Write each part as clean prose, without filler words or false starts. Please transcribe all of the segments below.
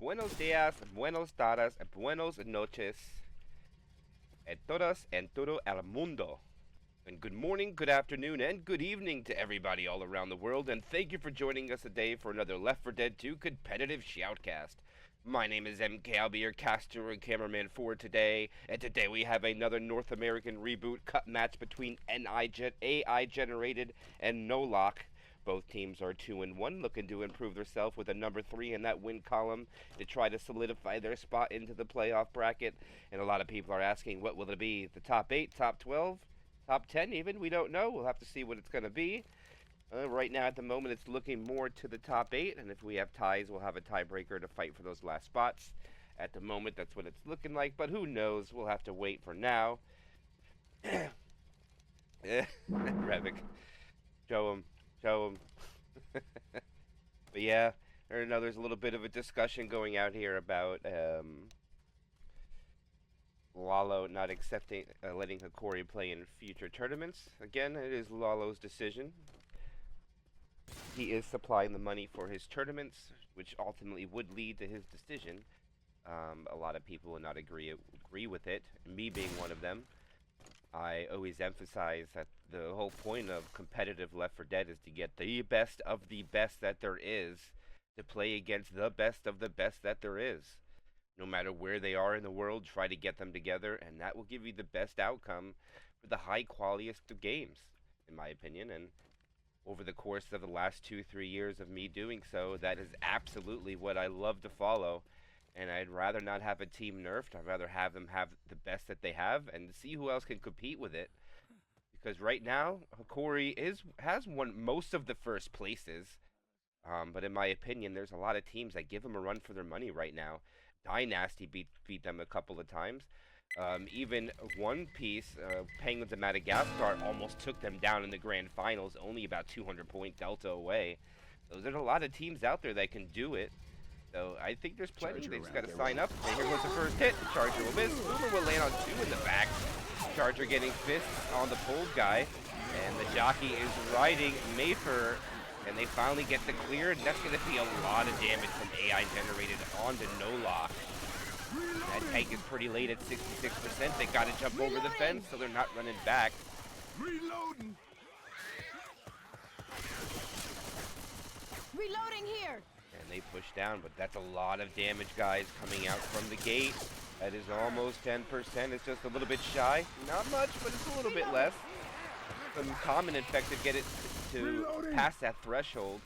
buenos días, buenos tardes, buenos noches, and todas and todo el mundo. And good morning, good afternoon, and good evening to everybody all around the world, and thank you for joining us today for another Left 4 Dead 2 competitive shoutcast. My name is MK, I'll be your caster and cameraman for today, and today we have another North American ReBooT Cup match between AI generated and Noloch. Both teams are 2-1, looking to improve themselves with a number 3 in that win column to try to solidify their spot into the playoff bracket. And a lot of people are asking, what will it be? The top 8, top 12, top 10 even? We don't know. We'll have to see what it's going to be. Right now, at the moment, it's looking more to the top 8. And if we have ties, we'll have a tiebreaker to fight for those last spots. At the moment, that's what it's looking like. But who knows? We'll have to wait for now. Revik. Show him. Show him. But yeah, there's a little bit of a discussion going out here about Lalo not accepting, letting Hikori play in future tournaments. Again, it is Lalo's decision. He is supplying the money for his tournaments, which ultimately would lead to his decision. A lot of people would not agree with it, me being one of them. I always emphasize that the whole point of competitive Left 4 Dead is to get the best of the best that there is, to play against the best of the best that there is. No matter where they are in the world, try to get them together, and that will give you the best outcome for the high qualiest of games, in my opinion. And over the course of the last 2-3 years of me doing so, that is absolutely what I love to follow. And I'd rather not have a team nerfed. I'd rather have them have the best that they have and see who else can compete with it. Because right now, Hikori has won most of the first places. But in my opinion, there's a lot of teams that give them a run for their money right now. Dynasty beat them a couple of times. Even One Piece, Penguins of Madagascar, almost took them down in the grand finals, only about 200-point delta away. So there's a lot of teams out there that can do it. So I think there's plenty. They just got to sign up. And here goes the first hit. Charger will miss. Boomer will land on 2 in the back. Charger getting fists on the pulled guy. And the jockey is riding Mayfer. And they finally get the clear. And that's going to be a lot of damage from AI generated onto Noloch. That tank is pretty late at 66%. They got to jump over the fence, so they're not running back. Reloading. Reloading here. And they push down, but that's a lot of damage, guys, coming out from the gate. That is almost 10%. It's just a little bit shy. Not much, but it's a little bit less. Some common infected get it to pass that threshold.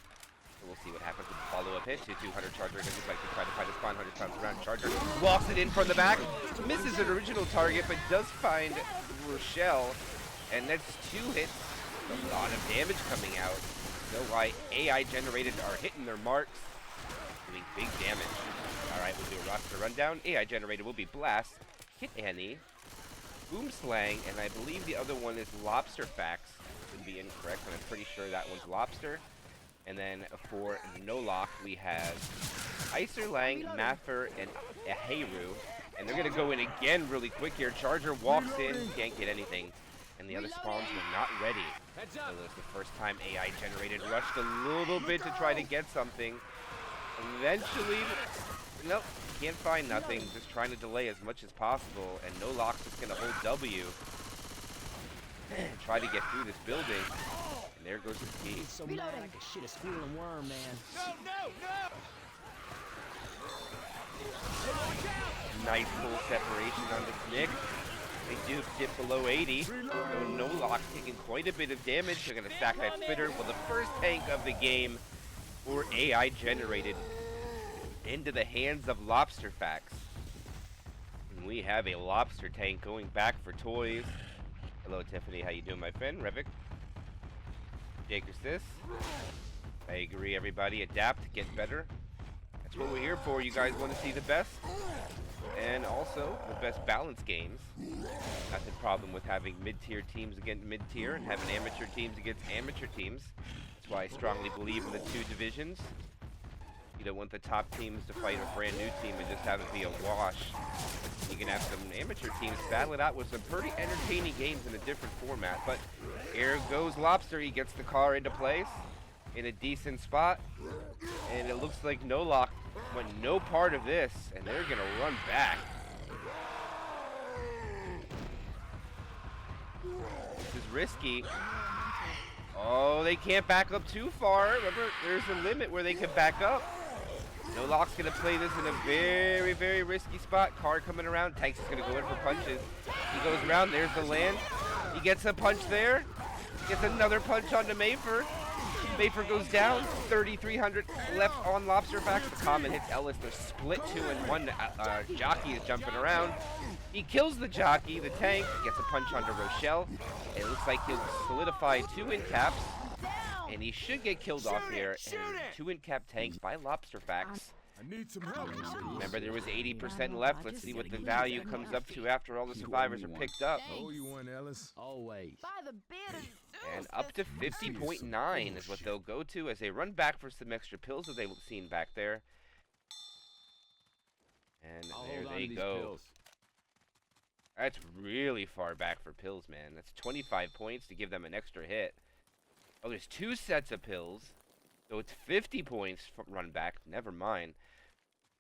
So we'll see what happens with the follow-up hit. 200 Charger doesn't like to try to find a spawn 100 times around. Charger walks it in from the back. Misses an original target, but does find Rochelle. And that's 2 hits. A lot of damage coming out. You know why AI generated are hitting their marks. Doing big damage. Alright, we'll do a roster rundown. AI generated will be Blast, Hit Annie, Boom Slang, and I believe the other one is Lobster Fax. Could be incorrect, but I'm pretty sure that one's Lobster. And then for Noloch, we have Icer Lang, Maffer, and Aheru. And they're going to go in again really quick here. Charger walks in, can't get anything. And the other spawns were not ready. So it was the first time AI generated rushed a little bit to try to get something. Eventually, nope, can't find nothing. Just trying to delay as much as possible. And Noloch's just going to hold W. Try to get through this building. And there goes the key. So mad I could shit a squealing worm, man. No! Nice full separation on the Nick. They do dip below 80. So Noloch taking quite a bit of damage. They're going to stack that spitter. Well, the first tank of the game for AI generated into the hands of Lobster Fax. And we have a lobster tank going back for toys. Hello, Tiffany. How you doing, my friend? Revik. Jaker Sis. I agree, everybody. Adapt, get better. That's what we're here for. You guys want to see the best. And also, the best balanced games. That's the problem with having mid-tier teams against mid-tier and having amateur teams against amateur teams. That's why I strongly believe in the 2 divisions. You don't want the top teams to fight a brand new team and just have it be a wash. You can have some amateur teams battle it out with some pretty entertaining games in a different format. But here goes Lobster. He gets the car into place in a decent spot. And it looks like Noloch went no part of this, and they're gonna run back. This is risky. Oh, they can't back up too far. Remember, there's a limit where they can back up. Noloch's gonna play this in a very, very risky spot. Car coming around. Tank's gonna go in for punches. He goes around. There's the land. He gets a punch there. Gets another punch onto Mayfer. Mayfer goes down. 3,300 left on Lobsterbacks. The common hits Ellis. They're split 2 and 1. Jockey is jumping around. He kills the jockey. The tank gets a punch onto Rochelle. It looks like he'll solidify 2 in caps. And he should get killed off here. And 2 in cap tank by Lobsterbacks. I need some help. Remember, there was 80% left. Let's see what the value comes up to after all the survivors are picked up. Oh, you want Ellis? Always. By the bed of Zeus, And up to 50.9 is what they'll go to as they run back for some extra pills that they've seen back there. And there they go. That's really far back for pills, man. That's 25 points to give them an extra hit. Oh, there's 2 sets of pills. So it's 50 points from run back. Never mind.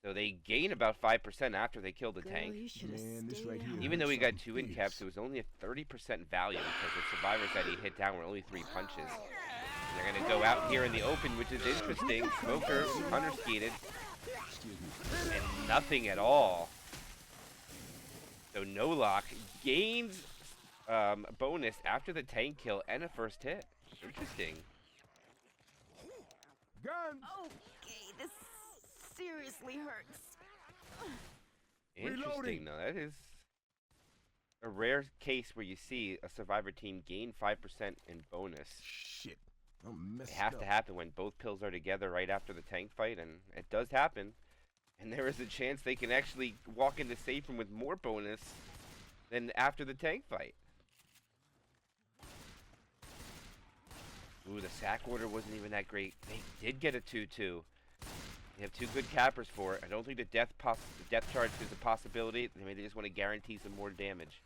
So they gain about 5% after they kill the tank. Man, this right here. Even though he got 2 in caps, it was only a 30% value because the survivors that he hit down were only 3 punches. And they're going to go out here in the open, which is interesting. Smoker, underskated, and nothing at all. So Noloch gains bonus after the tank kill and a first hit. Interesting. Gun. Okay, this seriously hurts. Interesting, though. That is a rare case where you see a survivor team gain 5% in bonus. Shit. I'm messed It has up. to happen when both pills are together right after the tank fight, and it does happen. And there is a chance they can actually walk into safe room with more bonus than after the tank fight. Ooh, the sack order wasn't even that great. They did get a 2-2. They have 2 good cappers for it. I don't think the death charge is a possibility. Maybe they just want to guarantee some more damage.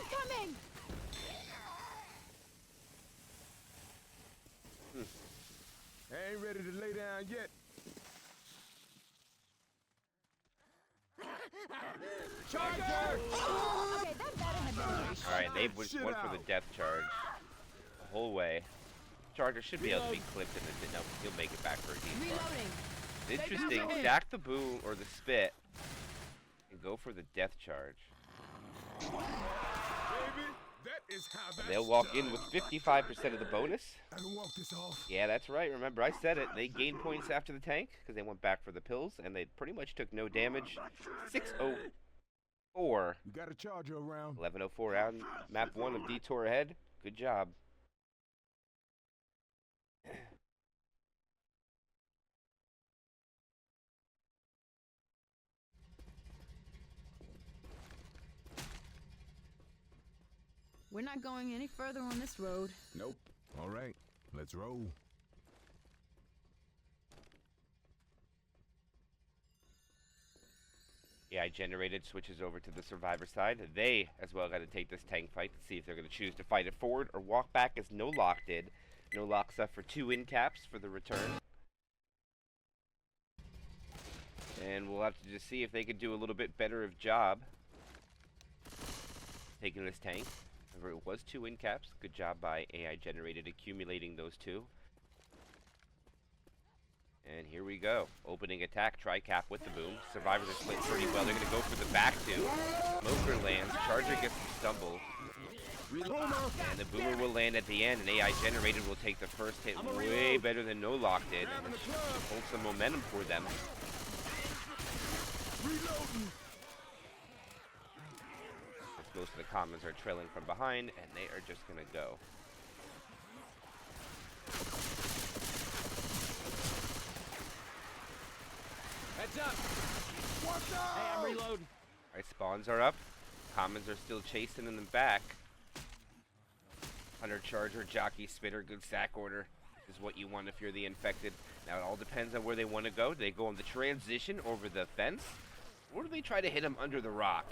Incoming! I ain't ready to lay down yet. Charger! Okay, that better have been it. Alright, they Shit went for the out. death charge the whole way. Charger should be able to be clipped and then he'll make it back for a deep run. Reloading. Interesting. Stack the boom or the spit and go for the death charge. Baby, that is how that's They'll walk done. in with 55% of the bonus. I can walk this off. Yeah, that's right. Remember, I said it. They gained points after the tank because they went back for the pills, and they pretty much took no damage. 604. You got a charger around. 1104 out. Map 1 of Detour ahead. Good job. We're not going any further on this road. Nope. All right, let's roll. AI generated switches over to the survivor side. They as well got to take this tank fight to see if they're going to choose to fight it forward or walk back as Noloch did. Noloch's up for 2 in caps for the return. And we'll have to just see if they could do a little bit better of job taking this tank. Remember, it was 2 in caps. Good job by AI generated accumulating those 2. And here we go. Opening attack, tri-cap with the boom. Survivors are split pretty well. They're going to go for the back 2. Smoker lands. Charger gets the stumble. And the boomer will land at the end, and AI generated will take the first hit way better than Noloch did. And it should hold some momentum for them. Reloading. As most of the commons are trailing from behind, and they are just going to go. Heads up. Watch out! Hey, I'm reloading. Alright, spawns are up. Commons are still chasing in the back. Hunter, Charger, Jockey, Spitter, good sack order is what you want if you're the infected. Now it all depends on where they want to go. Do they go on the transition over the fence? Or do they try to hit him under the rock?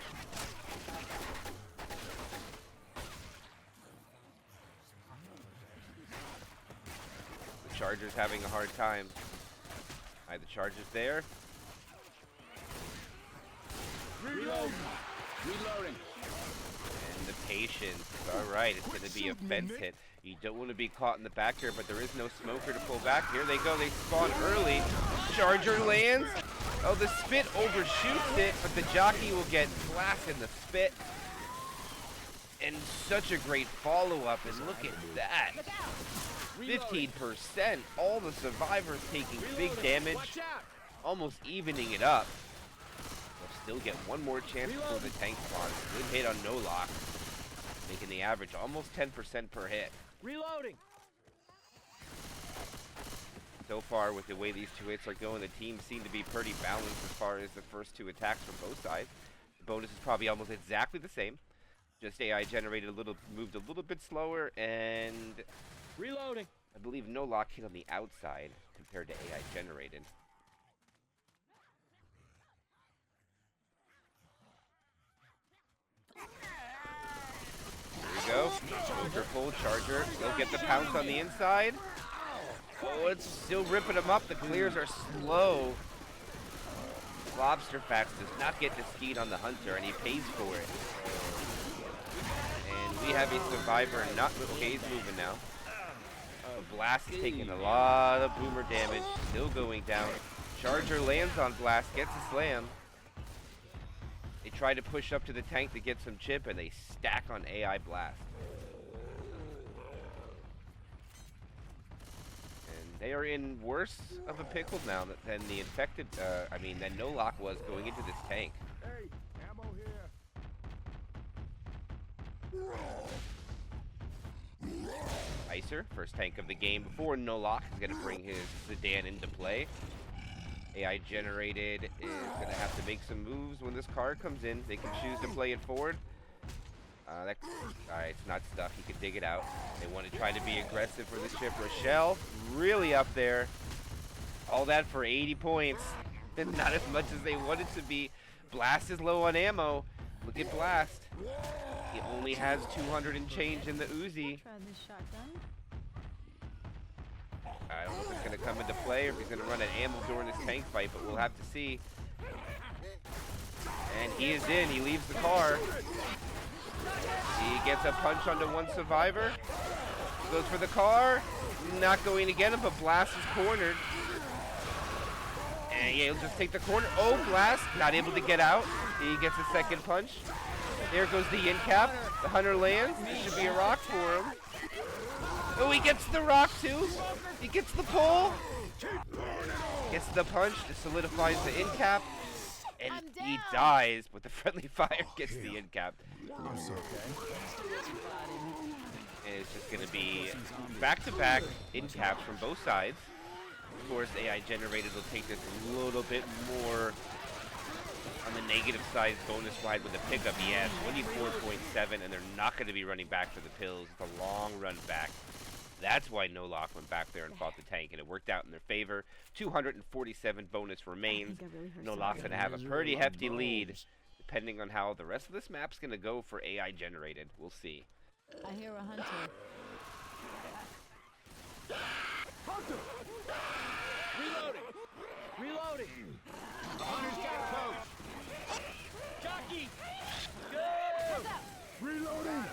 Charger's having a hard time. Alright, the Charger's there. Reloading. Reloading. And the patience. Alright, it's going to be a fence hit. You don't want to be caught in the back here, but there is no smoker to pull back. Here they go. They spawn early. Charger lands. Oh, the spit overshoots it, but the jockey will get blasted in the spit. And such a great follow-up, and look at that. 15%. All the survivors taking big damage, almost evening it up. They'll still get one more chance before the tank spawns. Good hit on Noloch, making the average almost 10% per hit. Reloading. So far, with the way these two hits are going, the teams seem to be pretty balanced as far as the first two attacks from both sides. The bonus is probably almost exactly the same. Just AI generated moved a little bit slower, and Reloading. I believe Noloch hit on the outside compared to AI generated. There we go. Smoker pull, Charger. They'll get the pounce on the inside. Oh, it's still ripping them up. The clears are slow. Lobsterfax does not get the skeet on the Hunter, and he pays for it. And we have a survivor not... Okay, he's moving now. Blast is taking a lot of boomer damage. Still going down. Charger lands on Blast, gets a slam. They try to push up to the tank to get some chip, and they stack on AI Blast. And they are in worse of a pickle now than the infected, than Noloch was going into this tank. Hey, ammo here. Icer, first tank of the game before Noloch is going to bring his sedan into play. AI generated is going to have to make some moves when this car comes in. They can choose to play it forward. It's not stuck. He can dig it out. They want to try to be aggressive for this chip. Rochelle, really up there. All that for 80 points. Not as much as they wanted to be. Blast is low on ammo. Look at Blast. He only has 200 and change in the Uzi. Try this shotgun. I don't know if it's going to come into play or if he's going to run an ammo during this tank fight, but we'll have to see. And he is in. He leaves the car. He gets a punch onto one survivor. Goes for the car. Not going to get him, but Blast is cornered. And yeah, he'll just take the corner. Oh, Blast, not able to get out. He gets a second punch. There goes the in cap. The Hunter lands. This should be a rock for him. Oh, he gets the rock too. He gets the pull. Gets the punch. It solidifies the in cap. And he dies, but the friendly fire gets the in cap. And it's just going to be back-to-back in caps from both sides. Of course, AI generated will take this a little bit more on the negative side, bonus wide with a pickup. Yes, 24.7, and they're not going to be running back for the pills. It's a long run back. That's why Noloch went back there and fought the tank, and it worked out in their favor. 247 bonus remains. Noloch's going to have a pretty hefty lead, depending on how the rest of this map's going to go for AI generated. We'll see. I hear a Hunter. Hunter! Reloading! Reloading! Hunter's got a coach! Jockey! Go! Reloading.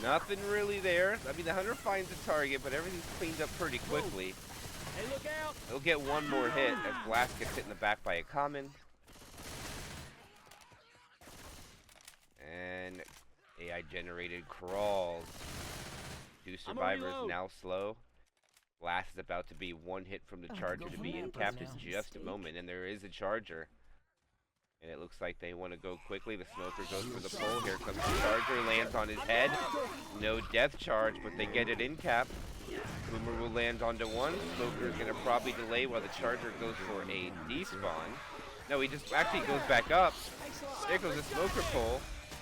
Nothing really there. I mean, the Hunter finds a target, but everything's cleaned up pretty quickly. Hey, look out! He'll get one more hit as Blast gets hit in the back by a common. And AI generated crawls. Two survivors now slow. Blast is about to be one hit from the Charger to be in capped in just a moment, and there is a Charger. And it looks like they want to go quickly. The Smoker goes for the pull. Here comes the Charger, lands on his head. No death charge, but they get it in cap. Boomer will land onto one. Smoker is going to probably delay while the Charger goes for a despawn. No, he just actually goes back up. There goes the Smoker pull,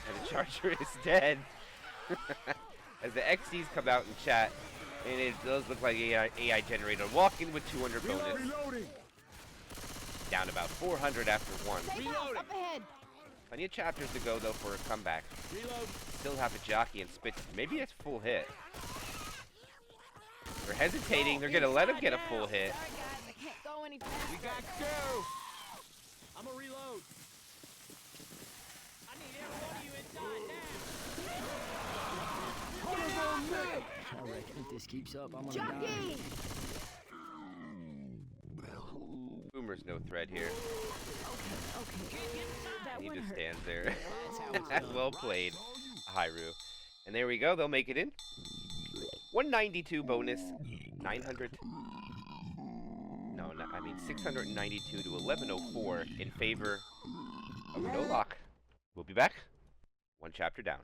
and the Charger is dead. As the XDs come out and chat, and it does look like AI generator walking with 200 bonus. Reloading. Down about 400 after one. Up ahead. Plenty of chapters to go, though, for a comeback. Reload! Still have a jockey and spit. Maybe it's full hit. They're hesitating. They're gonna let him get a full hit. Sorry, guys, I can't go any faster. We got two. I'm gonna reload. I need every one of you inside now. I reckon if this keeps up, I'm gonna die. Jockey! Boomer's no threat here. Okay. That He one just hurt. stands there. That's how it's done. Well played, Hyrule. And there we go. They'll make it in. 192 bonus. 900. No, I mean 692 to 1104 in favor of Noloch. We'll be back. One chapter down.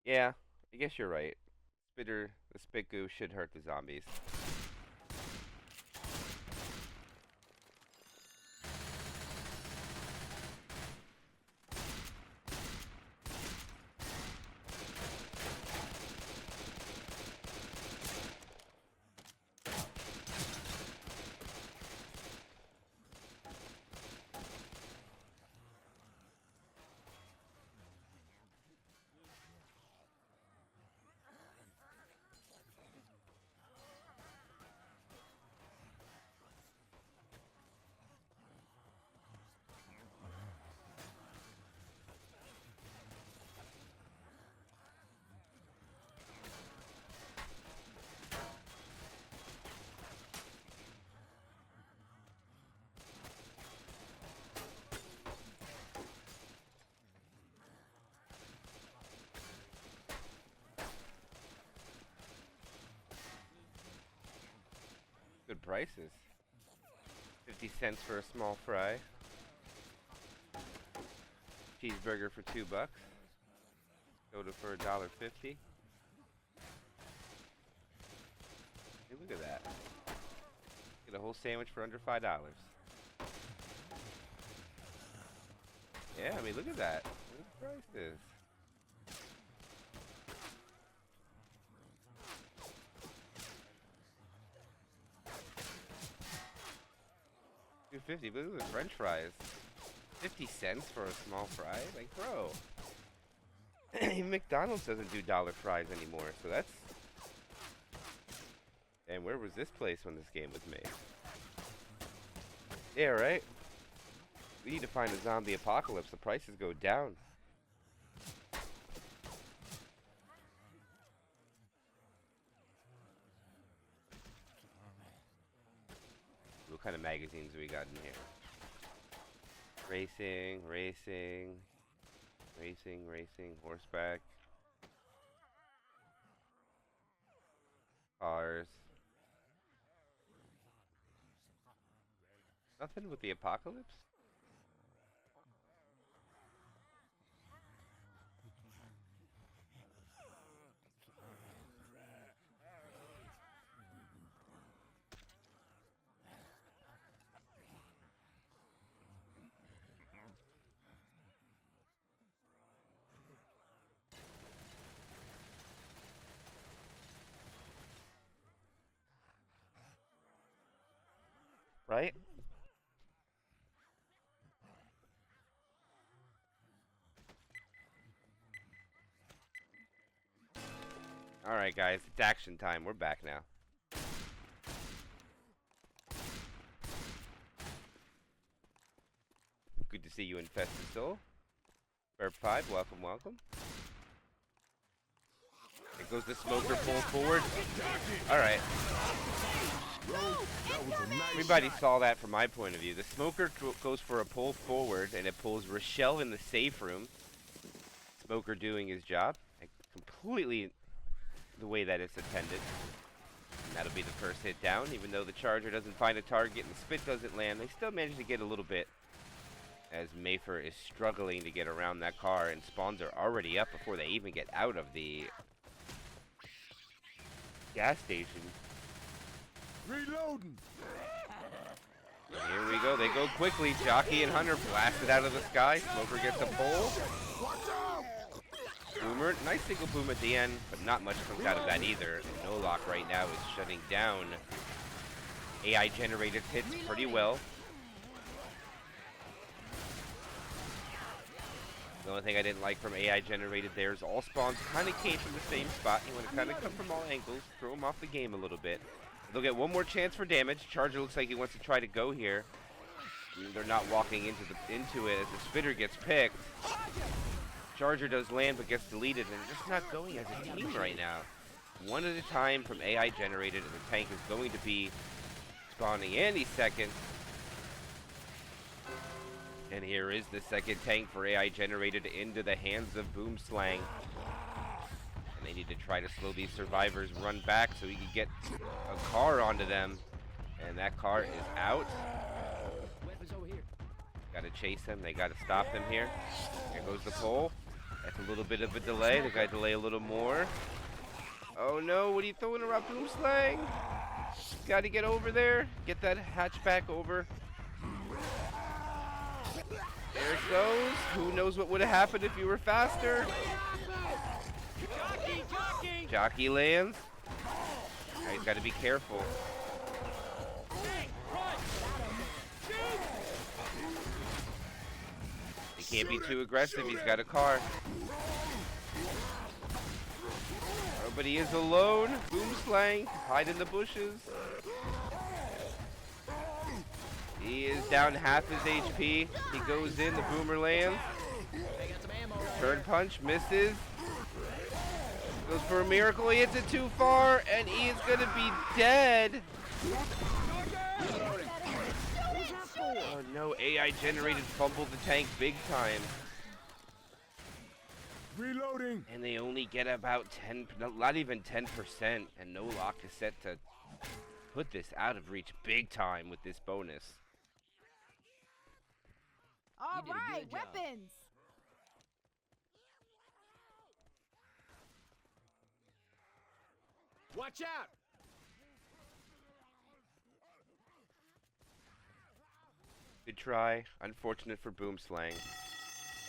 Yeah, I guess you're right. The spit goo should hurt the zombies. Good prices. 50 cents for a small fry. Cheeseburger for $2. Soda for $1.50. Hey, look at that. Get a whole sandwich for under $5. Yeah, I mean, look at that. Look at the prices. $2.50, but look at the French fries. 50 cents for a small fry? Like, bro. Even McDonald's doesn't do dollar fries anymore, so that's... And where was this place when this game was made? Yeah, right? We need to find a zombie apocalypse. The prices go down. What kind of magazines do we got in here? Racing, horseback, cars. Nothing with the apocalypse? Right? Alright guys, it's action time. We're back now. Good to see you, Infested Soul. Burp 5, welcome, welcome. There goes the smoker pull forward. Alright. Everybody saw that from my point of view. The smoker goes for a pull forward, and it pulls Rochelle in the safe room. Smoker doing his job. Completely the way that it's intended. And that'll be the first hit down. Even though the charger doesn't find a target and the spit doesn't land, they still manage to get a little bit. As Mayfer is struggling to get around that car, and spawns are already up before they even get out of the gas station. Reloading. Here we go. They go quickly. Jockey and Hunter blasted out of the sky. Smoker gets a pull. Watch out! Boomer, nice single boom at the end, but not much comes out of that either. And Noloch right now is shutting down AI generated hits pretty well. The only thing I didn't like from AI generated there is all spawns kind of came from the same spot. You want to kind of come from all angles, throw them off the game a little bit. They'll get one more chance for damage. Charger looks like he wants to try to go here. They're not walking into it as the spitter gets picked. Charger does land but gets deleted, and they're just not going as a team right now. One at a time from AI generated, and the tank is going to be spawning any second. And here is the second tank for AI generated into the hands of Boomslang. And they need to try to slow these survivors run back so he can get a car onto them. And that car is out. Weapons over here. Gotta chase him. They gotta stop him here. Here goes the pole. That's a little bit of a delay. They gotta delay a little more. Oh no, what are you throwing around, Boomslang? Gotta get over there. Get that hatchback over. There it goes. Who knows what would have happened if you were faster? Jockey! Jockey lands. Now he's got to be careful. He can't be too aggressive. He's got a car. Oh, but he is alone. Boomslang. Hide in the bushes. He is down half his HP. He goes in. The boomer lands. Third punch misses. Goes for a miracle. He hits it too far, and he is going to be dead. Oh no, AI generated fumbled the tank big time. Reloading. And they only get about 10, not even 10%. And Noloch is set to put this out of reach big time with this bonus. All did a right, good job. weapons. Watch out! Good try. Unfortunate for Boomslang.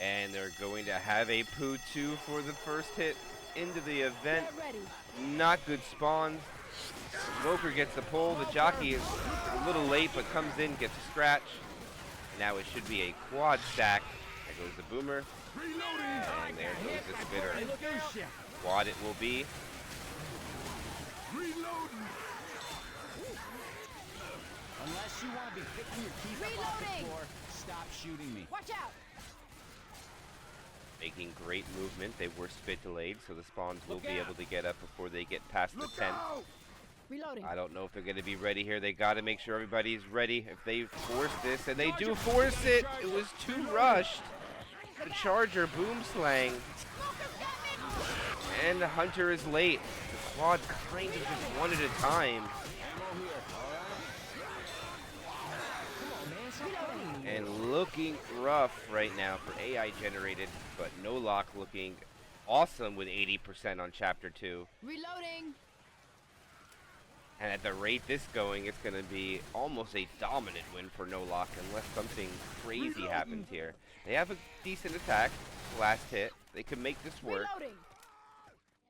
And they're going to have a Poo 2 for the first hit into the event. Get ready. Not good spawns. Smoker gets the pull. The jockey is a little late but comes in, gets a scratch. Now it should be a quad stack. There goes the boomer. And there goes the spitter. Quad it will be. Unless you want to be picking your teeth up off the Reloading. floor, stop shooting me. Watch out. Making great movement. They were spit delayed, so the spawns will be able to get up before they get past the 10. Reloading. I don't know if they're going to be ready here. They got to make sure everybody's ready. If they force this, and they do force it, it was too rushed. The Charger, Boomslang, and the Hunter is late. The quad kind of just one at a time. And looking rough right now for AI generated, but Noloch looking awesome with 80% on Chapter 2. Reloading. And at the rate this going, it's going to be almost a dominant win for Noloch unless something crazy happens here. They have a decent attack. Last hit. They can make this work. Reloading.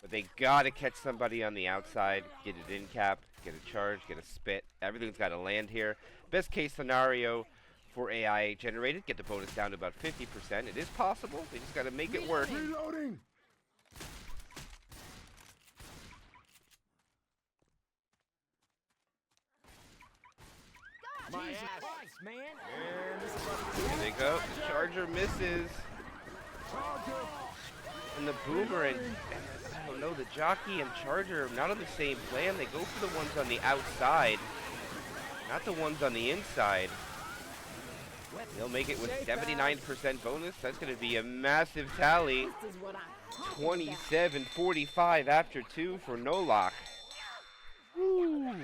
But they got to catch somebody on the outside, get it in cap, get a charge, get a spit. Everything's got to land here. Best case scenario for AI generated, get the bonus down to about 50%. It is possible. They just got to make it work. Reloading. My ass, man! Here they go. The Charger misses. And the Boomer and, I don't know, the Jockey and Charger are not on the same plan. They go for the ones on the outside, not the ones on the inside. They'll make it with 79% bonus. That's going to be a massive tally. This is what I'm talking about. 27-45 after 2 for Noloch. Woo.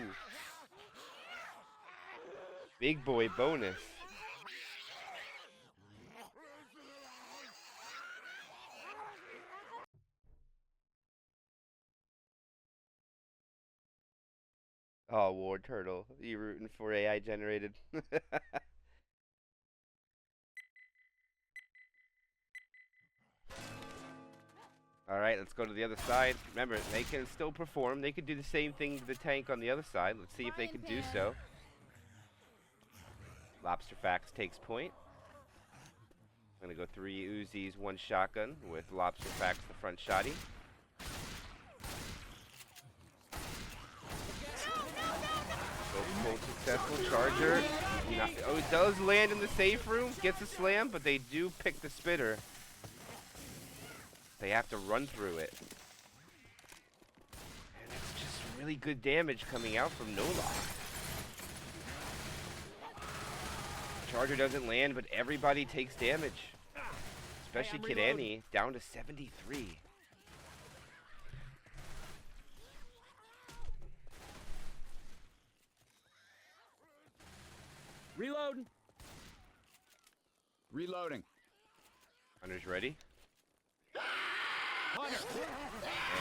Big boy bonus. Oh, War Turtle, you rooting for AI generated? All right, let's go to the other side. Remember, they can still perform. They could do the same thing to the tank on the other side. Let's see if they can do so. Lobster Fax takes point. I'm gonna go 3 Uzis, 1 shotgun with Lobster Fax the front shotty. Both successful. Charger. Oh, it does land in the safe room. Gets a slam, but they do pick the spitter. They have to run through it. And it's just really good damage coming out from Noloch. Charger doesn't land, but everybody takes damage. Especially Kid Annie, down to 73. Reloading. Reloading. Hunter's ready. Hunter.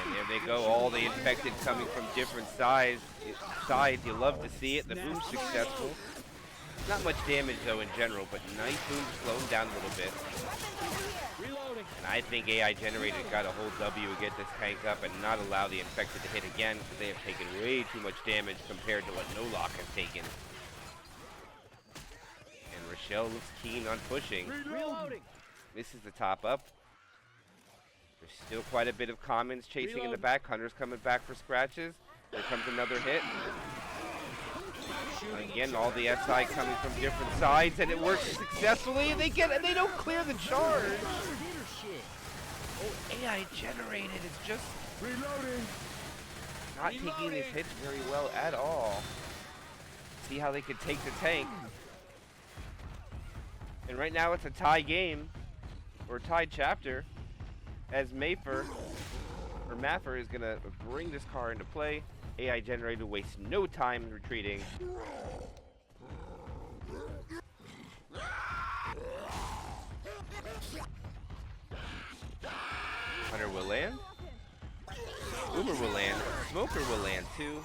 And there they go, all the infected coming from different sides. You love to see it. The boom's successful. Not much damage though in general, but nice boom to slow him down a little bit. Reloading. And I think AI Generated got a whole W to get this tank up and not allow the infected to hit again, because they have taken way too much damage compared to what Noloch has taken. And Rochelle looks keen on pushing. Reloading. Misses the top up. There's still quite a bit of commons chasing in the back. Hunter's coming back for scratches. There comes another hit. Again, all the SI coming from different sides, and it works successfully. They don't clear the charge. Oh, AI Generated is just Reloading. not taking these hits very well at all. See how they could take the tank. And right now it's a tie game, or tied chapter, as Maffer is gonna bring this car into play. AI Generated wastes no time retreating. Hunter will land. Uber will land. Smoker will land too.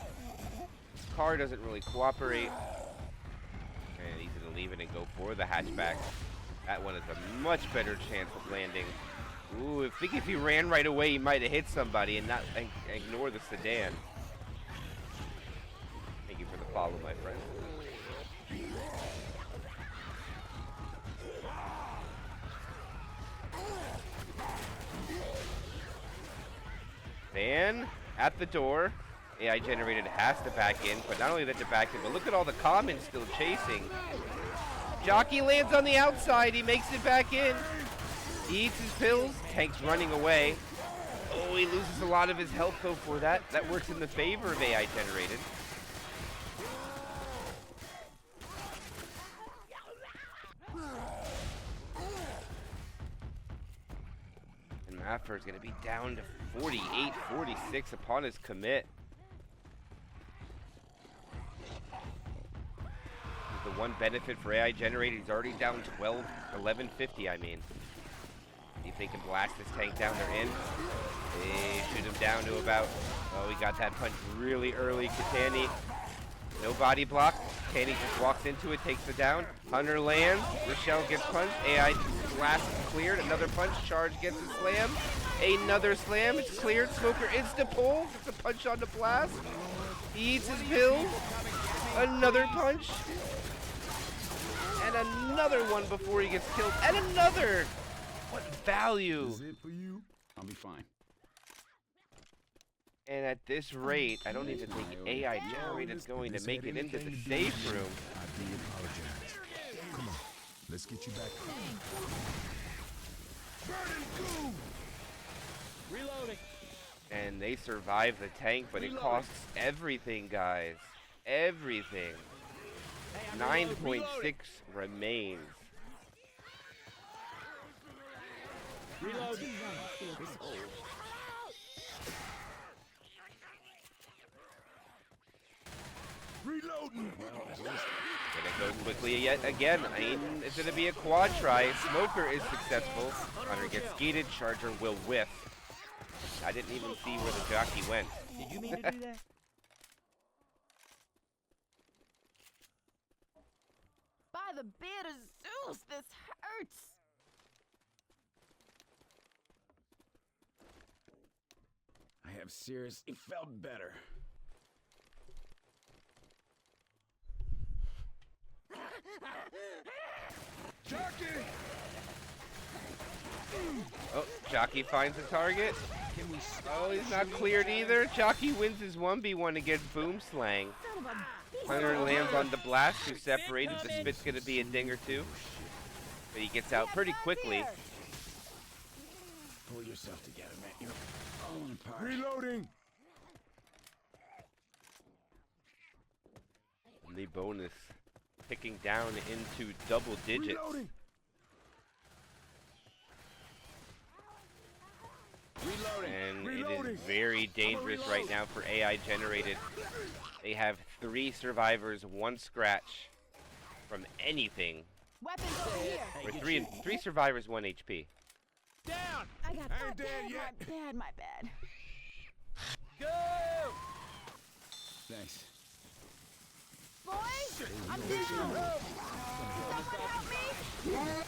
Car doesn't really cooperate. And he's gonna leave it and go for the hatchback. That one has a much better chance of landing. Ooh, I think if he ran right away, he might have hit somebody and not ignore the sedan. Thank you for the follow, my friend. Van at the door. AI Generated has to back in, but not only that to back in, but look at all the commons still chasing. Jockey lands on the outside. He makes it back in. He eats his pills. Tank's running away. Oh, he loses a lot of his health though for that. That works in the favor of AI Generated. And Maffer is going to be down to 48, 46 upon his commit. The one benefit for AI Generated, he's already down 12, 1150, I mean. See if they can blast this tank down. They're in. They shoot him down to about, oh, he got that punch really early. Katani, no body block. Katani just walks into it, takes it down. Hunter lands. Rochelle gets punched. AI blast is cleared. Another punch. Charge gets a slam. Another slam. It's cleared. Smoker insta-pull. It's a punch on the blast. He eats his pill. Another punch. And another one before he gets killed. And another! What value! Is it for you? I'll be fine. And at this rate, I don't even think AI Generated is going to make it into the safe room. I do apologize. Come on, let's get you back. Reloading. And they survive the tank, but it costs everything, guys. Everything. 9.6 remains. Reloading. Reloading. Gonna go quickly yet again. It's gonna be a quad try. Smoker is successful. Hunter gets skeeted. Charger will whiff. I didn't even see where the jockey went. Did you mean to do that? By the beard of Zeus, this hurts. I have seriously felt better. Oh, Jockey finds a target. Can we stop Oh, he's this not shooting cleared each either. Jockey wins his 1v1 against Boom Slang. Son of a beast. Hunter lands on the blast, who's separated. The spit's gonna be a ding or two. But he gets out pretty quickly. Pull yourself together, man. You're falling apart. Reloading. And the bonus ticking down into double digits. Reloading. Reloading. And it Reloading. is very dangerous right now for AI generated. They have 3 survivors, 1 scratch from anything. Weapons over here. Or three survivors, 1 HP. Down. I got I ain't dead yet. my bad. Go. Thanks. Boys, I'm down. Someone help me.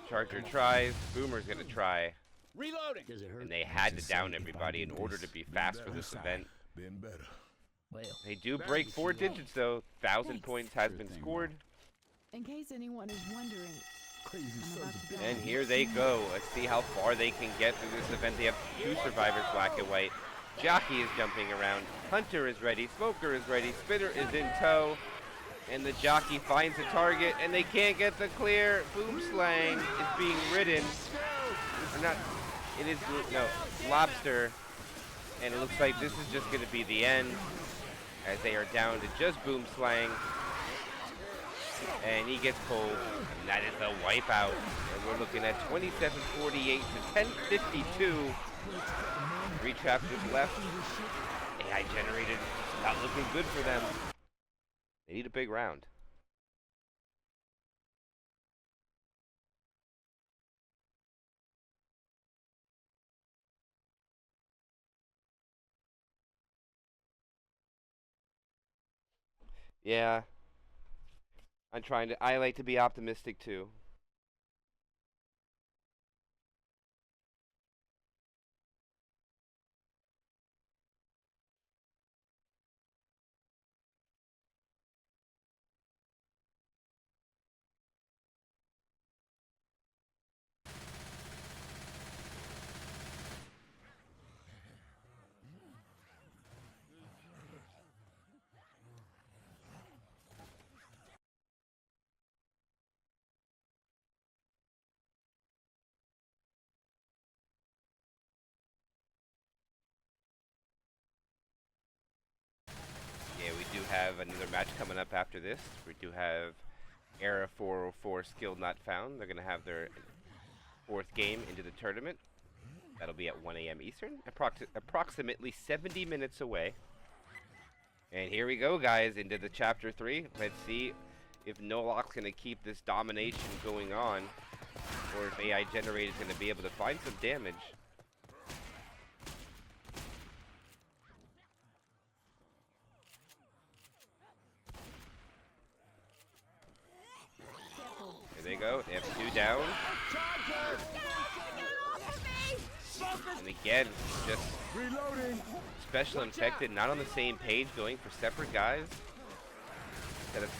Charger tries, Boomer's gonna try, Reloading. Does it hurt? and they had to down everybody in order to be fast for this event. Been better. Well, They do break 4 digits though. 1,000 points has been scored. In case anyone is wondering, Crazy I'm about to son die. And here they go. Let's see how far they can get through this event. They have 2 survivors, black and white. Jockey is jumping around. Hunter is ready. Smoker is ready. Spitter is in tow. And the jockey finds a target, and they can't get the clear. Boom Slang is being ridden. Or not. It is, no, Lobster. And it looks like this is just going to be the end, as they are down to just Boom Slang. And he gets pulled, and that is a wipeout. And we're looking at 27:48 to 10:52. 3 chapters left. AI generated, not looking good for them. They need a big round. Yeah. I like to be optimistic too. Yeah, we do have another match coming up after this. We do have Era 404 Skill Not Found. They're going to have their 4th game into the tournament. That'll be at 1 a.m. Eastern, approximately 70 minutes away. And here we go, guys, into the Chapter 3. Let's see if Noloch's going to keep this domination going on, or if AI Generated is going to be able to find some damage. Here they go. They have 2 down. And again, just Reloading. Special Infected, not on the same page, going for separate guys.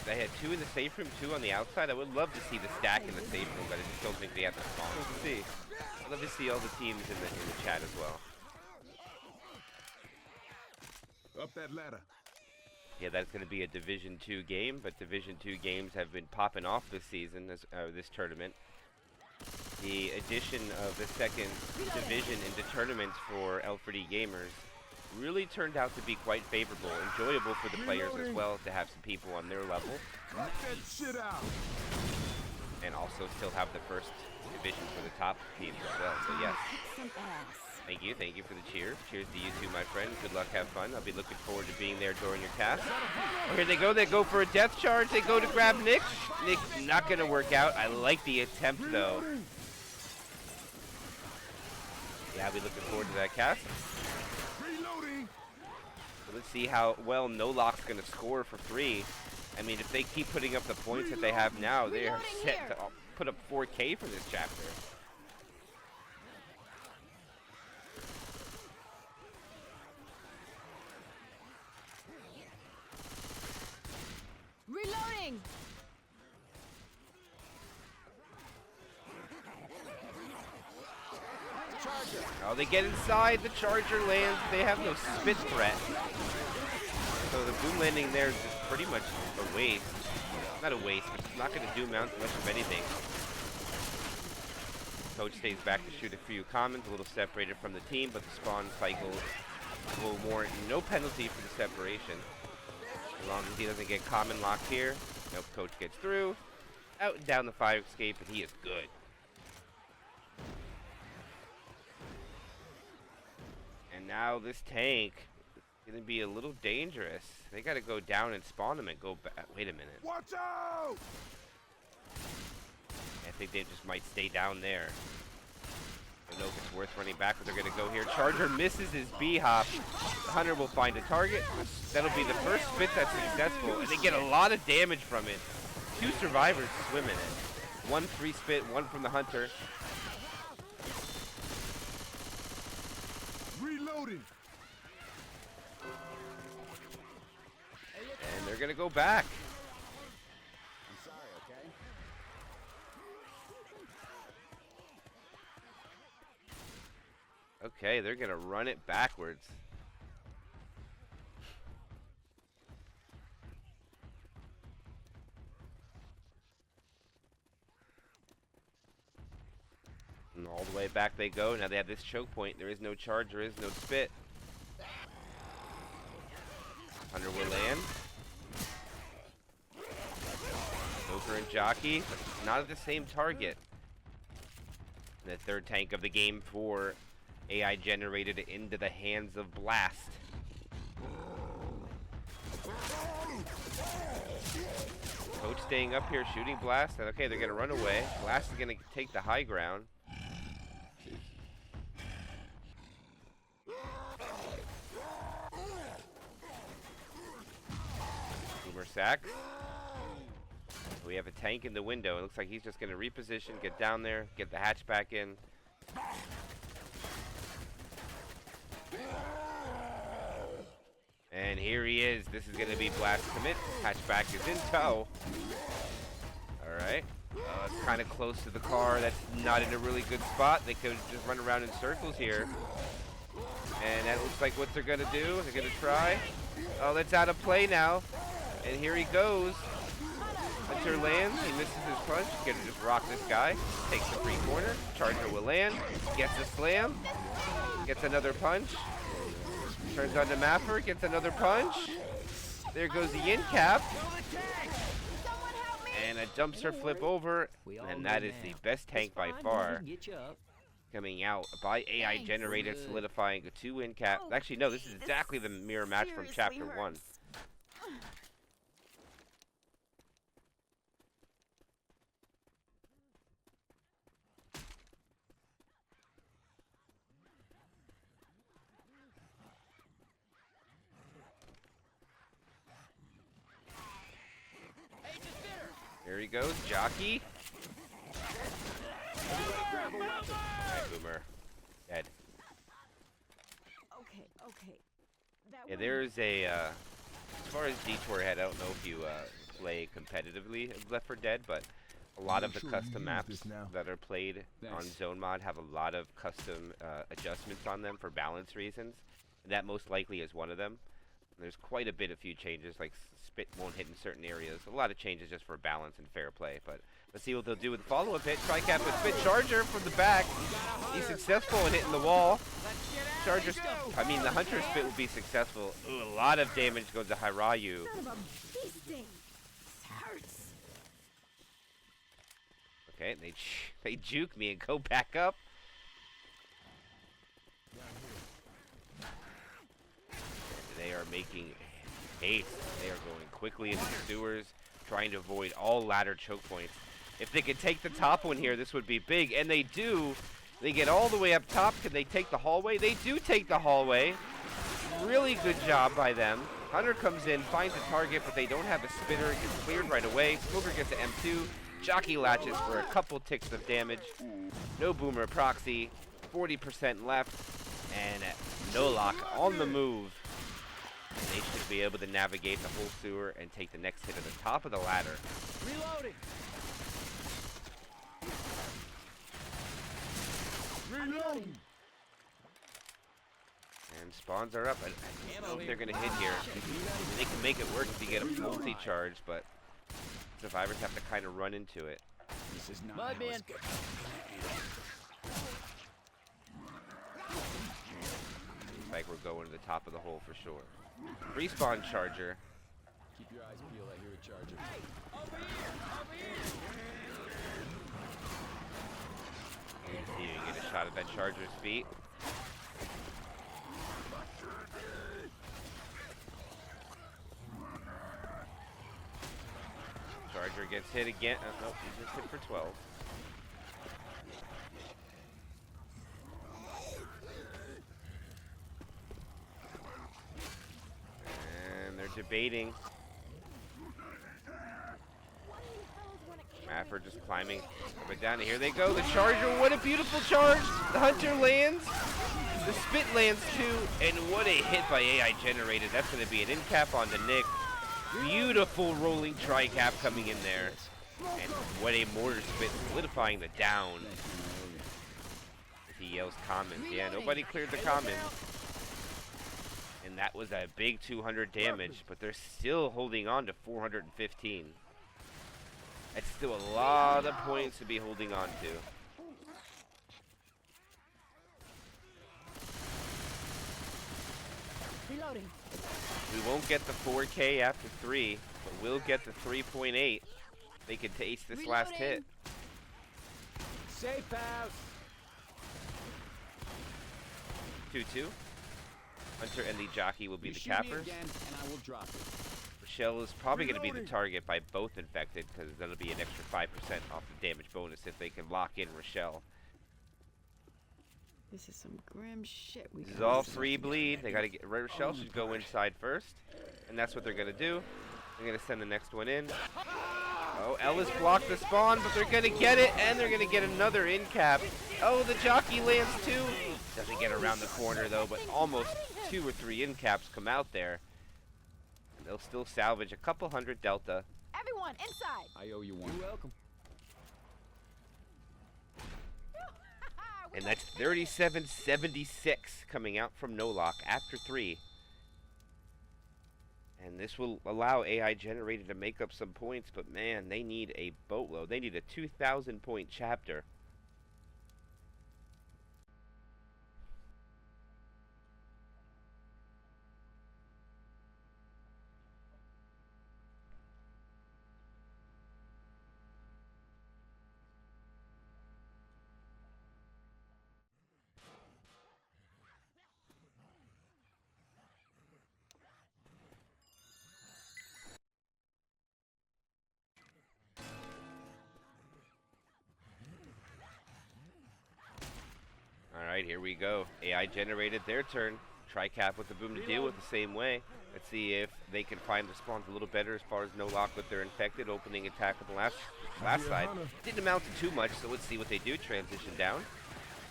They had 2 in the safe room, 2 on the outside. I would love to see the stack in the safe room, but I just don't think they have the spawn. We'll see. I'd love to see all the teams in the chat as well. Up that ladder. Yeah, that's going to be a Division 2 game, but Division 2 games have been popping off this season, this tournament. The addition of the 2nd division into tournaments for L4D gamers really turned out to be quite favorable, enjoyable for the players as well to have some people on their level, Knock that shit out. and also still have the 1st division for the top teams as well. So yes, Some ass. thank you for the cheers. Cheers to you too, my friend. Good luck, have fun. I'll be looking forward to being there during your cast. Oh, here they go for a death charge. They go to grab Nick. Nick's not gonna work out. I like the attempt though. Yeah, I'll be looking forward to that cast. Reloading. So let's see how well Noloch's gonna score for 3. I mean, if they keep putting up the points that they have now, they are set to put up 4K for this chapter. Reloading. Oh, they get inside. The charger lands. They have no spit threat. So the boom landing there is just pretty much a waste. Not a waste, but it's not going to do much of anything. Coach stays back to shoot a few commons, a little separated from the team, but the spawn cycle will warrant no penalty for the separation. As long as he doesn't get common locked here. Nope, Coach gets through. Out and down the fire escape, and he is good. And now this tank is going to be a little dangerous. They got to go down and spawn him and go back. Wait a minute. Watch out! I think they just might stay down there. I don't know if it's worth running back, but they're going to go here. Charger misses his B-hop. The Hunter will find a target. That'll be the first spit that's successful, and they get a lot of damage from it. 2 survivors swim in it. 1 free spit, 1 from the Hunter. Reloading. And they're going to go back. I'm sorry, okay? Okay, they're going to run it backwards. And all the way back they go. Now they have this choke point. There is no charge. There is no spit. Hunter will land. Joker and Jockey, but not at the same target. The third tank of the game for AI generated into the hands of Blast. Coach staying up here shooting Blast. And okay, they're going to run away. Blast is going to take the high ground. Boomer sacks. We have a tank in the window. It looks like he's just going to reposition, get down there, get the hatchback in. And here he is. This is going to be Blast commit. Hatchback is in tow. Alright. It's kind of close to the car. That's not in a really good spot. They could just run around in circles here. And that looks like what they're going to do. They're going to try. Oh, that's out of play now. And here he goes. Hunter lands. He misses his punch. He's going to just rock this guy. Takes the free corner. Charger will land. Gets a slam. Gets another punch. Turns on to Maffer. Gets another punch. There goes the in cap. And a dumpster flip over. And that is the best tank by far. Coming out by AI generated, solidifying a 2 win cap. Actually, no, this is exactly the mirror match from Chapter 1. Here he goes, Jockey. Alright, Boomer. Dead. Okay. Yeah, there's a, as far as Detour head, I don't know if you play competitively of Left 4 Dead, but a lot of the custom maps that are played on Zone Mod have a lot of custom adjustments on them for balance reasons. That most likely is one of them. There's quite a bit of few changes, like spit won't hit in certain areas. A lot of changes just for balance and fair play, but let's see what they'll do with the follow-up hit. Tri-cap with spit charger from the back. He's successful in hitting the wall. Charger, I mean, the Hunter spit will be successful. Ooh, a lot of damage goes to Hirayu. Son of a bee sting. This hurts. Okay, they juke me and go back up. They are making haste. They are going quickly into the sewers, trying to avoid all ladder choke points. If they could take the top one here, this would be big. And they do. They get all the way up top. Can they take the hallway? They do take the hallway. Really good job by them. Hunter comes in, finds a target, but they don't have a spitter. It gets cleared right away. Smoker gets an M2. Jockey latches for a couple ticks of damage. No Boomer proxy. 40% left. And Noloch on the move. And they should be able to navigate the whole sewer and take the next hit at the top of the ladder. Reloading. Reloading. And spawns are up. I don't know if they're going to hit here. They can make it work if you get a multi-charge, but survivors have to kind of run into it. This is not Mud how it's man. gonna Looks like we're going to the top of the hole for sure. Respawn charger. Keep your eyes peeled. I hear a charger. See if you can get a shot at that charger's feet. Charger gets hit again. Nope, he just hit for 12. And they're debating. Maffer just climbing up down. Here they go. The charger. What a beautiful charge. The hunter lands. The spit lands too. And what a hit by AI generated. That's going to be an in cap onto Nick. Beautiful rolling tri-cap coming in there. And what a mortar spit, solidifying the down. He yells commons. Yeah, nobody cleared the commons. And that was a big 200 damage, but they're still holding on to 415. That's still a lot of points to be holding on to. Reloading. We won't get the 4K after 3, but we'll get the 3.8. They can taste this last hit. Safe house. 2-2. Hunter and the jockey will be You the shoot me cappers. again, and I will drop it. Rochelle is probably going to be the target by both infected, because that'll be an extra 5% off the damage bonus if they can lock in Rochelle. This is some grim shit. We This is all free bleed. They got to get. Rochelle should go inside first, and that's what they're going to do. They're going to send the next one in. Oh, Ellis blocked the spawn, but they're going to get it, and they're going to get another in cap. Oh, the jockey lands too. Doesn't get around the corner though, but almost 2 or 3 in caps come out there. And they'll still salvage a couple hundred delta. Everyone inside. I owe you one. You're welcome. And that's 37.76 coming out from Noloch after 3. And this will allow AI generated to make up some points, but man, they need a boatload. They need a 2,000 point chapter. Alright, here we go. AI generated their turn. Tri-cap with the boom to deal with the same way. Let's see if they can find the spawns a little better as far as Noloch with their infected. Opening attack on the last side. Didn't amount to too much, so let's see what they do. Transition down.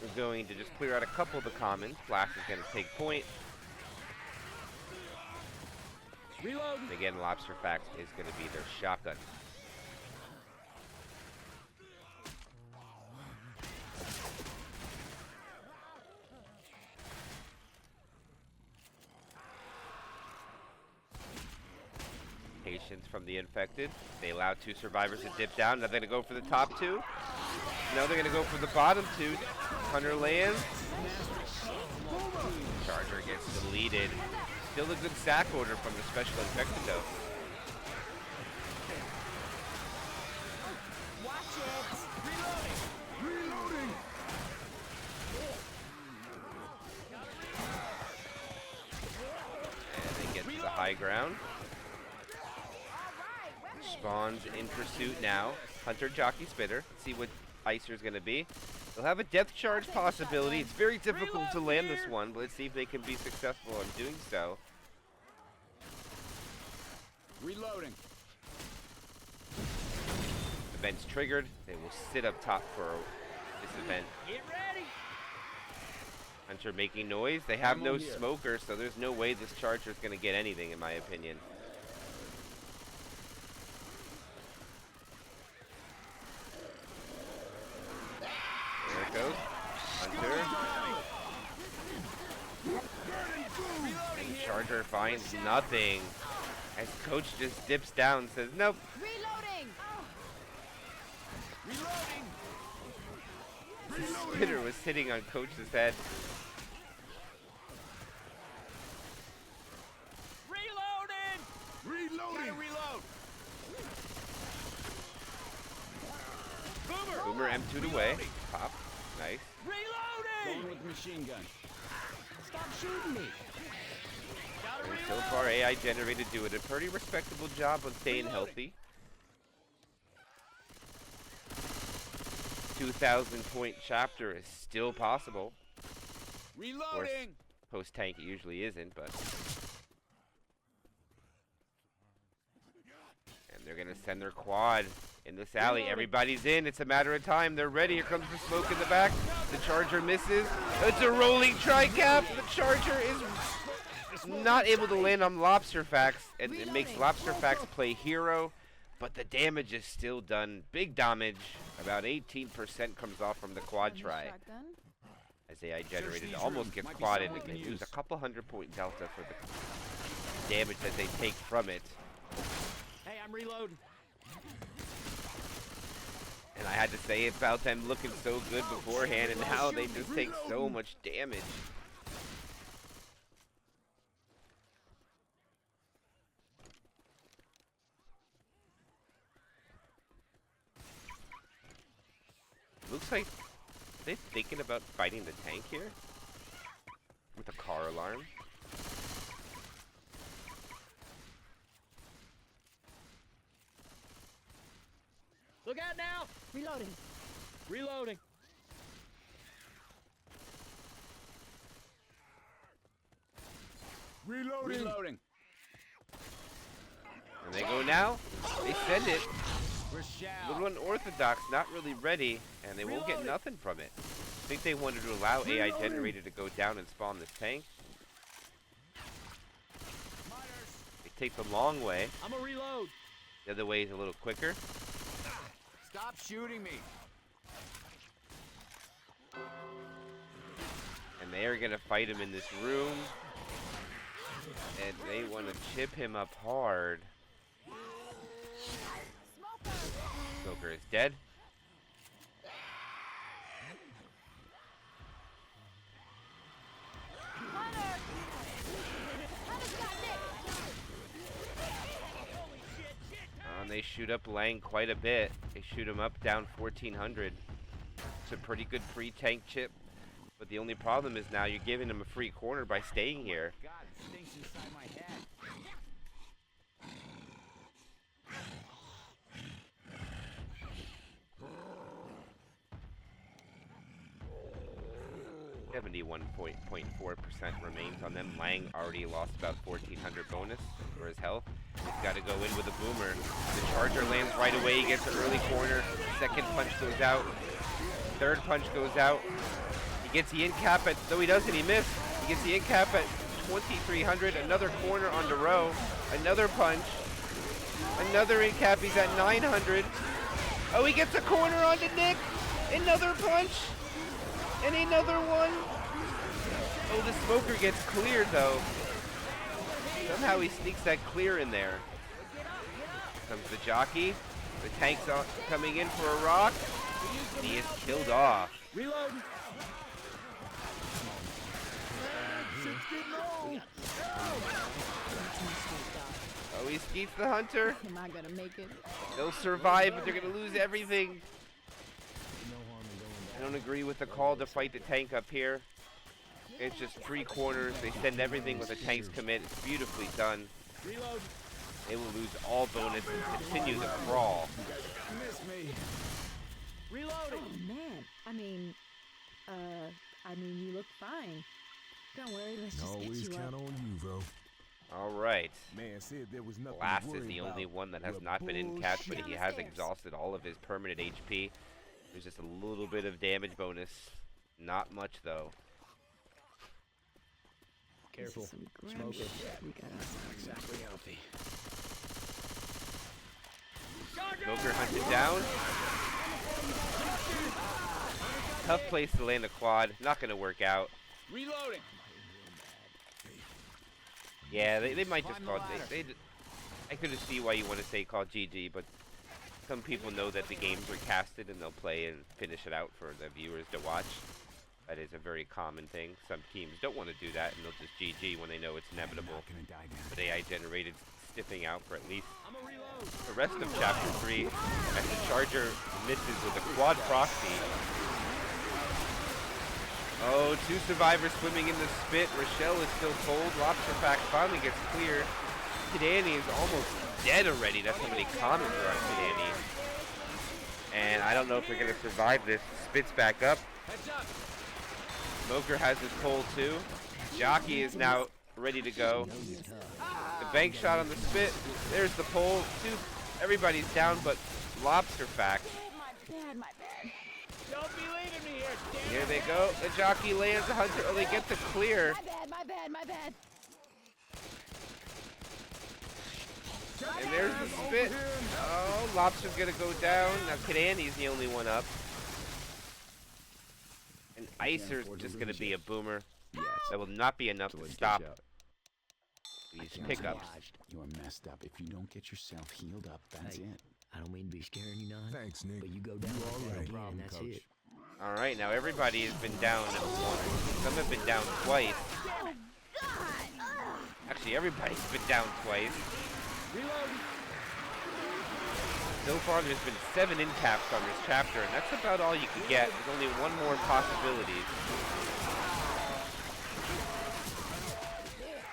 We're going to just clear out a couple of the commons. Flash is going to take point. Reload. And again, Lobster Fact is going to be their shotgun. Patience from the infected. They allow 2 survivors to dip down. Now they're going to go for the top 2. No, they're going to go for the bottom 2. Hunter lands. Charger gets deleted. Still a good sack order from the special infected though. Watch it. Reloading. And they get to the high ground. Spawns in pursuit now. Hunter, jockey, spitter. Let's see what Icer's going to be. They'll have a depth charge possibility. It's very difficult to land this one, but let's see if they can be successful in doing so. Reloading. Event's triggered. They will sit up top for this event. Get ready. Hunter making noise. They have Ammo no here. smoker, so there's no way this charger is going to get anything, in my opinion. There it goes. Hunter. finds nothing. As Coach just dips down and says, nope. Reloading! Reloading! The spinner was sitting on Coach's head. Reloading! Gotta reload! Boomer! Boomer M2'd away. Pop. Nice. Reloading! Going with the machine gun. Stop shooting me. Gotta And so reload! far, AI generated doing a pretty respectable job of staying healthy. 2,000 point chapter is still possible. Reloading! Post tank it usually isn't, but. And they're gonna send their quad in this alley. Everybody's in. It's a matter of time. They're ready. Here comes the smoke in the back. The Charger misses. It's a rolling tri-cap. The Charger is not able to land on Lobster Facts, and it makes Lobster Facts play hero. But the damage is still done. Big damage. About 18% comes off from the quad try. Shotgun. As AI generated these almost rooms. gets Might be quadded, something we and can they lose use. a couple 100-point delta for the damage that they take from it. Hey, I'm reloading. And I had to say about them looking so good beforehand, and now they just take so much damage. Looks like they're thinking about fighting the tank here with a car alarm. Look out now. Reloading. Reloading. Reloading! And they go now. They send it. We're A shall. little unorthodox, not really ready, and they won't get nothing from it. I think they wanted to allow AI generator to go down and spawn this tank. It takes a long way. I'm a reload. The other way is a little quicker. Stop shooting me. And they are going to fight him in this room. And they want to chip him up hard. Smoker is dead. And they shoot up Lang quite a bit. They shoot him up down 1,400. It's a pretty good free tank chip. But the only problem is now you're giving him a free corner by staying here. God, it stinks inside my head. Seventy-one point 4% remains on them. Lang already lost about 1,400 bonus for his health. He's got to go in with a boomer. The Charger lands right away. He gets an early corner. Second punch goes out. Third punch goes out. He gets the in cap at, though he doesn't, he missed. He gets the in cap at 2,300. Another corner on the row. Another punch. Another in cap. He's at 900. Oh, he gets a corner on the Nick. Another punch. And another one. Oh, the smoker gets cleared though. Somehow he sneaks that clear in there. Comes the jockey. The tank's coming in for a rock. And he is killed off. Reload. Oh, he skeets the hunter. Am I gonna make it? They'll survive, but they're gonna lose everything. I don't agree with the call to fight the tank up here. It's just three corners. They send everything with a tank's commit. It's beautifully done. Reload. They will lose all bonus and continue the crawl. Miss me. Reloading. Oh man. I mean, you look fine. Don't worry, let's just Always get you count up. on you, bro. All right. Man said there was nothing Blast to is worry the about. only one that has Well, not been in catch, but he bullshit. has Downstairs. exhausted all of his permanent HP. There's just a little bit of damage bonus. Not much, though. This Careful. is some grim Smoker. shit we got outside. Exactly healthy. Smoker hunted down. Tough place to land a quad. Not going to work out. Reloading! Yeah, they might just Climb the call ladder. I could see why you want to say call GG, but some people know that the game's recasted and they'll play and finish it out for the viewers to watch. That is a very common thing. Some teams don't want to do that and they'll just GG when they know it's inevitable. Not gonna die down. But AI generated stiffing out for at least I'm a reload. the rest of chapter 3 as the Charger misses with a quad proxy. Oh, 2 survivors swimming in the spit. Rochelle is still cold. Lobster Pack finally gets clear. Kidani is almost dead already. That's how many comments are on Kidani. And I don't know if they're going to survive this. Spits back up. Heads up. Smoker has his pole too. Jockey is now ready to go. The bank shot on the spit. There's the pole. Everybody's down but Lobster Pack. Don't be leaving me here, damn Here they go. The jockey lands the hunter. Oh, they get the clear. My bad. And there's the spit. Oh, Lobster's gonna go down. Now Kidani's the only one up. And Icer's just gonna be a boomer. Yes. That will not be enough to stop these pickups. You are messed up. If you don't get yourself healed up, that's Hey. it. I don't mean to be scaring you none. Thanks, Nick. But you go down like that again, and that's it. All right, now everybody has been down once. Some have been down twice. Actually, everybody's been down twice. Reload. So far, there's been 7 incaps on this chapter, and that's about all you can get. There's only one more possibility.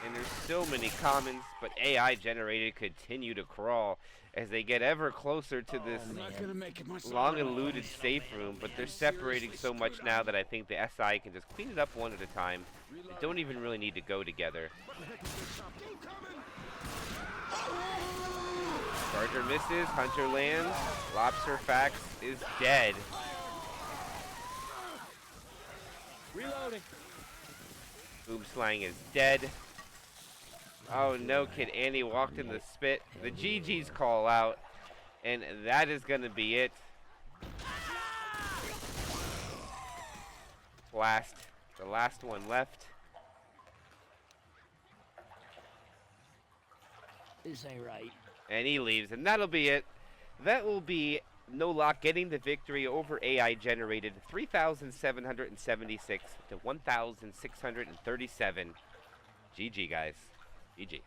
And there's so many commons, but AI generated continue to crawl as they get ever closer to this Not gonna make it much long eluded safe room, but they're separating so much now that I think the SI can just clean it up one at a time. They don't even really need to go together. Charger misses, Hunter lands, Lobster Fax is dead. Reloading. Boom Slang is dead. Oh no, Kid Annie walked in the spit. The GG's call out, and that is gonna be it. The last one left. This ain't right. And he leaves, and that'll be it. That will be Noloch getting the victory over AI generated 3,776 to 1,637. GG, guys. GG.